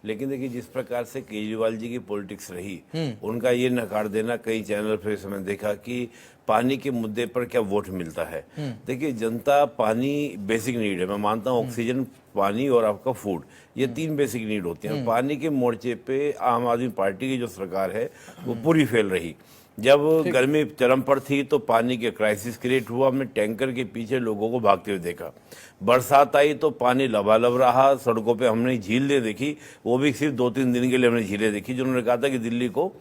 लेकिन देखिए जिस प्रकार से केजरीवाल जी की पॉलिटिक्स रही, उनका ये नकार देना, कई चैनल पे मैंने देखा कि पानी के मुद्दे पर क्या वोट मिलता है। देखिए जनता, पानी बेसिक नीड है, मैं मानता हूँ ऑक्सीजन, पानी और आपका फूड, ये 3 बेसिक नीड होती हैं। पानी के मोर्चे पे आम आदमी पार्टी की जो सरकार है वो पूरी फेल रही। जब गर्मी चरम पर थी तो पानी के क्राइसिस क्रिएट हुआ, हमने टैंकर के पीछे लोगों को भागते हुए देखा। बरसात आई तो पानी लबालब रहा, सड़कों पे हमने झीलें देखी, वो भी सिर्फ 2-3 दिन के लिए हमने झीलें देखी, जिन्होंने कहा था कि दिल्ली को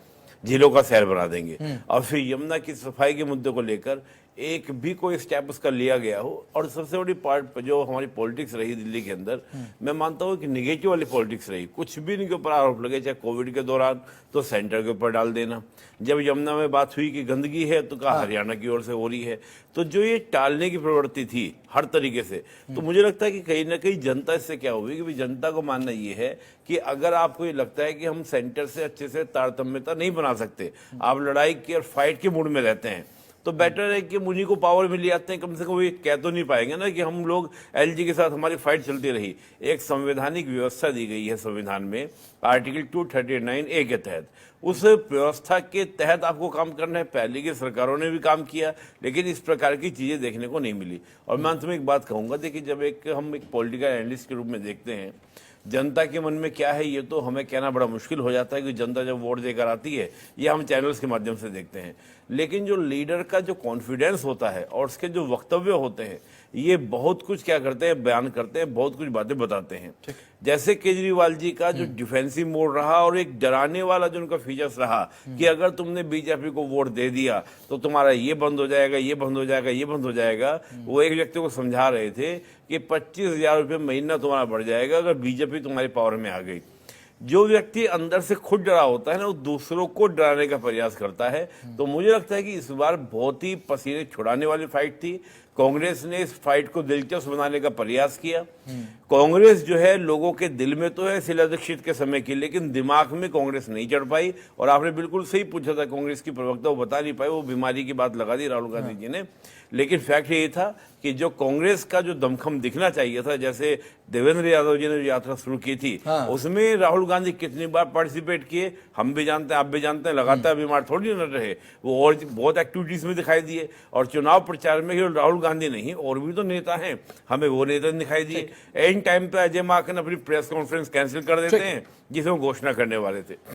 झीलों का शहर बना देंगे। और फिर यमुना की सफाई के मुद्दे को लेकर एक भी कोई स्टेप उसका लिया गया हो। और सबसे बड़ी पार्ट जो हमारी पॉलिटिक्स रही दिल्ली के अंदर, मैं मानता हूँ कि निगेटिव वाली पॉलिटिक्स रही। कुछ भी इनके ऊपर आरोप लगे, चाहे कोविड के दौरान तो सेंटर के ऊपर डाल देना, जब यमुना में बात हुई कि गंदगी है तो कहा हरियाणा की ओर से हो रही है। तो जो ये टालने की प्रवृत्ति थी हर तरीके से, तो मुझे लगता है कि कहीं ना कहीं जनता इससे क्या होगी कि जनता को मानना ये है कि अगर आपको ये लगता है कि हम सेंटर से अच्छे से तारतम्यता नहीं बना सकते, आप लड़ाई की और फाइट के मूड में रहते हैं, तो बेटर है कि मुझी को पावर मिल जाते हैं। कम से कम ये कह तो नहीं पाएंगे ना कि हम लोग एलजी के साथ हमारी फाइट चलती रही। एक संवैधानिक व्यवस्था दी गई है संविधान में, आर्टिकल 239A के तहत। उस व्यवस्था के तहत आपको काम करना है। पहले की सरकारों ने भी काम किया, लेकिन इस प्रकार की चीजें देखने को नहीं मिली। और मैं अंत में एक बात कहूंगा, देखिए जब हम एक पॉलिटिकल एनालिस्ट के रूप में देखते हैं जनता के मन में क्या है, ये तो हमें कहना बड़ा मुश्किल हो जाता है कि जनता जब वोट देकर आती है, ये हम चैनल्स के माध्यम से देखते हैं। लेकिन जो लीडर का जो कॉन्फिडेंस होता है और उसके जो वक्तव्य होते हैं, ये बहुत कुछ क्या करते हैं, बयान करते हैं, बहुत कुछ बातें बताते हैं। जैसे केजरीवाल जी का जो डिफेंसिव मोड रहा और एक डराने वाला जो उनका फीचर्स रहा कि अगर तुमने बीजेपी को वोट दे दिया तो तुम्हारा ये बंद हो जाएगा, ये बंद हो जाएगा, ये बंद हो जाएगा। वो एक व्यक्ति को समझा रहे थे कि 25,000 रुपये महीना तुम्हारा बढ़ जाएगा अगर बीजेपी तुम्हारे पावर में आ गई। जो व्यक्ति अंदर से खुद डरा होता है ना, वो दूसरों को डराने का प्रयास करता है। तो मुझे लगता है कि इस बार बहुत ही पसीने छुड़ाने वाली फाइट थी। कांग्रेस ने इस फाइट को दिलचस्प बनाने का प्रयास किया। कांग्रेस जो है लोगों के दिल में तो है शीला दीक्षित के समय की, लेकिन दिमाग में कांग्रेस नहीं चढ़ पाई। और आपने बिल्कुल सही पूछा था, कांग्रेस की प्रवक्ता वो बता नहीं पाए, वो बीमारी की बात लगा दी राहुल गांधी जी ने। लेकिन फैक्ट ये था कि जो कांग्रेस का जो दमखम दिखना चाहिए था, जैसे देवेंद्र यादव जी ने जो यात्रा शुरू की थी, उसमें राहुल गांधी कितनी बार पार्टिसिपेट किए हम भी जानते हैं, आप भी जानते हैं। लगातार बीमार थोड़ी न रहे वो, और बहुत एक्टिविटीज में दिखाई दिए। और चुनाव प्रचार में केवल राहुल गांधी नहीं, और भी तो नेता हैं, हमें वो नेता दिखाई दिए। एंड टाइम पे अजय माकन अपनी प्रेस कॉन्फ्रेंस कैंसिल कर देते हैं जिसे वो घोषणा करने वाले थे।